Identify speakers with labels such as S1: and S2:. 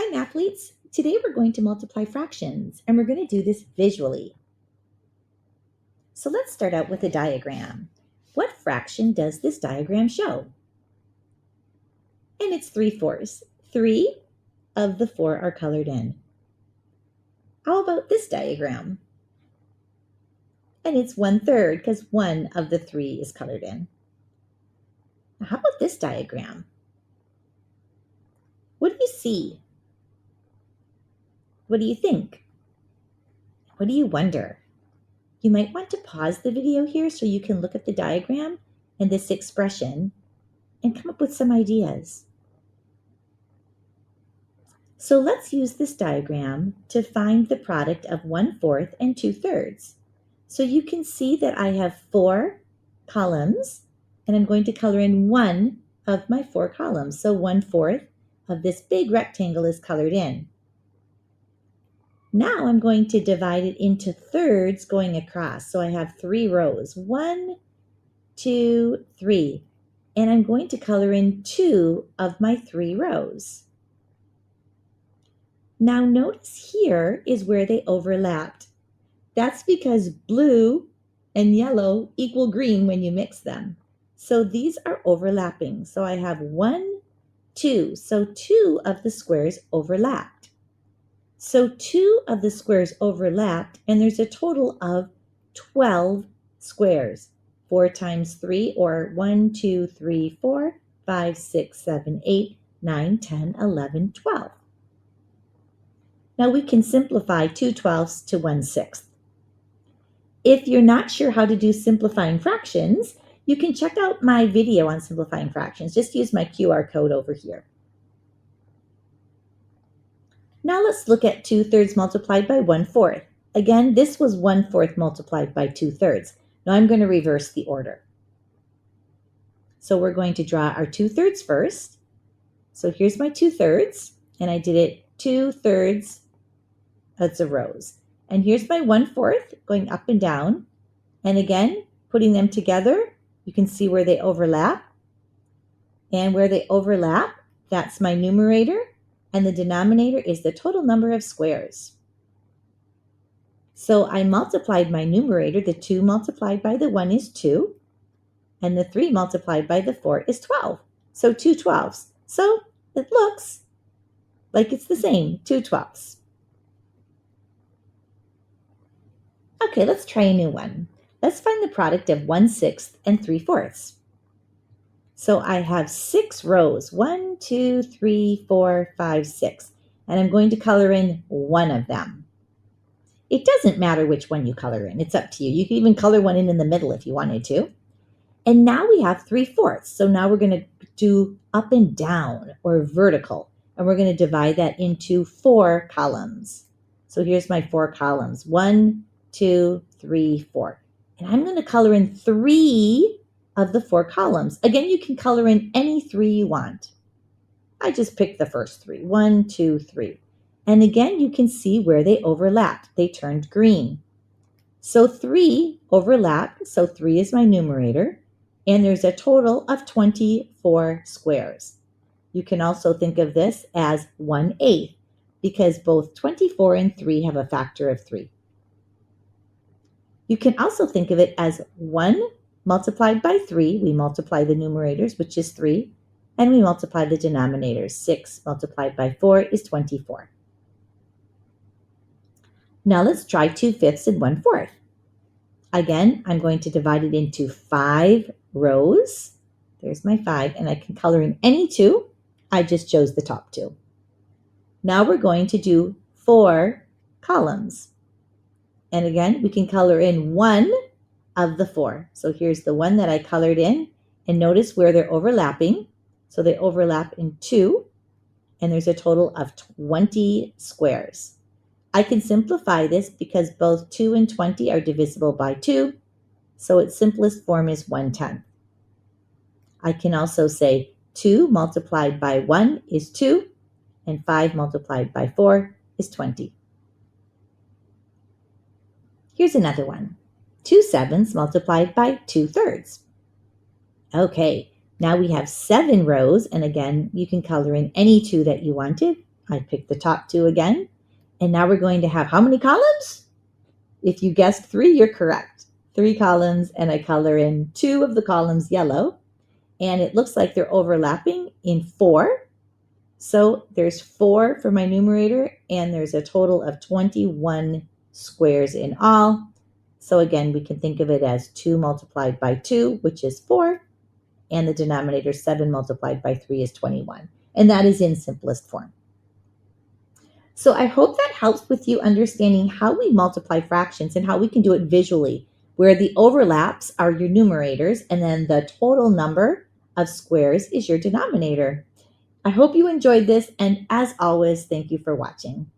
S1: Hi, mathletes. Today we're going to multiply fractions, and we're going to do this visually. So let's start out with a diagram. What fraction does this diagram show? And it's 3/4. 3 of the 4 are colored in. How about this diagram? And it's 1/3 because 1 of the 3 is colored in. Now, how about this diagram? What do you see? What do you think? What do you wonder? You might want to pause the video here so you can look at the diagram and this expression and come up with some ideas. So let's use this diagram to find the product of 1/4 and 2/3. So you can see that I have 4 columns, and I'm going to color in one of my 4 columns. So 1/4 of this big rectangle is colored in. Now I'm going to divide it into thirds going across. So I have 3 rows, 1, 2, 3. And I'm going to color in 2 of my 3 rows. Now notice here is where they overlapped. That's because blue and yellow equal green when you mix them. So these are overlapping. So I have 1, 2. So 2 of the squares overlapped. So 2 of the squares overlapped, and there's a total of 12 squares. 4 times 3, or 1, 2, 3, 4, 5, 6, 7, 8, 9, 10, 11, 12. Now we can simplify 2/12 to 1/6. If you're not sure how to do simplifying fractions, you can check out my video on simplifying fractions. Just use my QR code over here. Now let's look at 2/3 multiplied by 1/4. Again, this was 1/4 multiplied by 2/3. Now I'm going to reverse the order. So we're going to draw our 2/3 first. So here's my 2/3, and I did it 2/3 as the rows. And here's my 1/4 going up and down. And again, putting them together, you can see where they overlap. And where they overlap, that's my numerator. And the denominator is the total number of squares. So I multiplied my numerator. The 2 multiplied by the 1 is 2. And the 3 multiplied by the 4 is 12. So 2/12. So it looks like it's the same, 2/12. Okay, let's try a new one. Let's find the product of 1/6 and 3/4. So I have 6 rows, 1, 2, 3, 4, 5, 6, and I'm going to color in one of them. It doesn't matter which one you color in. It's up to you. You can even color one in the middle if you wanted to. And now we have 3/4. So now we're going to do up and down or vertical, and we're going to divide that into 4 columns. So here's my 4 columns, 1, 2, 3, 4. And I'm going to color in 3 of the 4 columns. Again, you can color in any 3 you want. I just picked the first 3, 1, 2, 3. And again, you can see where they overlapped. They turned green. So 3 overlap, so 3 is my numerator, and there's a total of 24 squares. You can also think of this as 1/8 because both 24 and 3 have a factor of 3. You can also think of it as 1 multiplied by 3. We multiply the numerators, which is 3, and we multiply the denominators. 6 multiplied by 4 is 24. Now let's try 2/5 and 1/4. Again, I'm going to divide it into 5 rows. There's my 5, and I can color in any 2. I just chose the top 2. Now we're going to do 4 columns. And again, we can color in one of the 4. So here's the one that I colored in, and notice where they're overlapping. So they overlap in 2, and there's a total of 20 squares. I can simplify this because both 2 and 20 are divisible by 2, so its simplest form is 1/10. I can also say 2 multiplied by 1 is 2, and 5 multiplied by 4 is 20. Here's another one. 2/7 multiplied by 2/3. Okay, now we have 7 rows, and again, you can color in any 2 that you wanted. I pick the top two again. And now we're going to have how many columns? If you guessed 3, you're correct. 3 columns, and I color in 2 of the columns yellow. And it looks like they're overlapping in 4. So there's 4 for my numerator, and there's a total of 21 squares in all. So again, we can think of it as 2 multiplied by 2, which is 4, and the denominator 7 multiplied by 3 is 21. And that is in simplest form. So I hope that helps with you understanding how we multiply fractions and how we can do it visually, where the overlaps are your numerators and then the total number of squares is your denominator. I hope you enjoyed this, and as always, thank you for watching.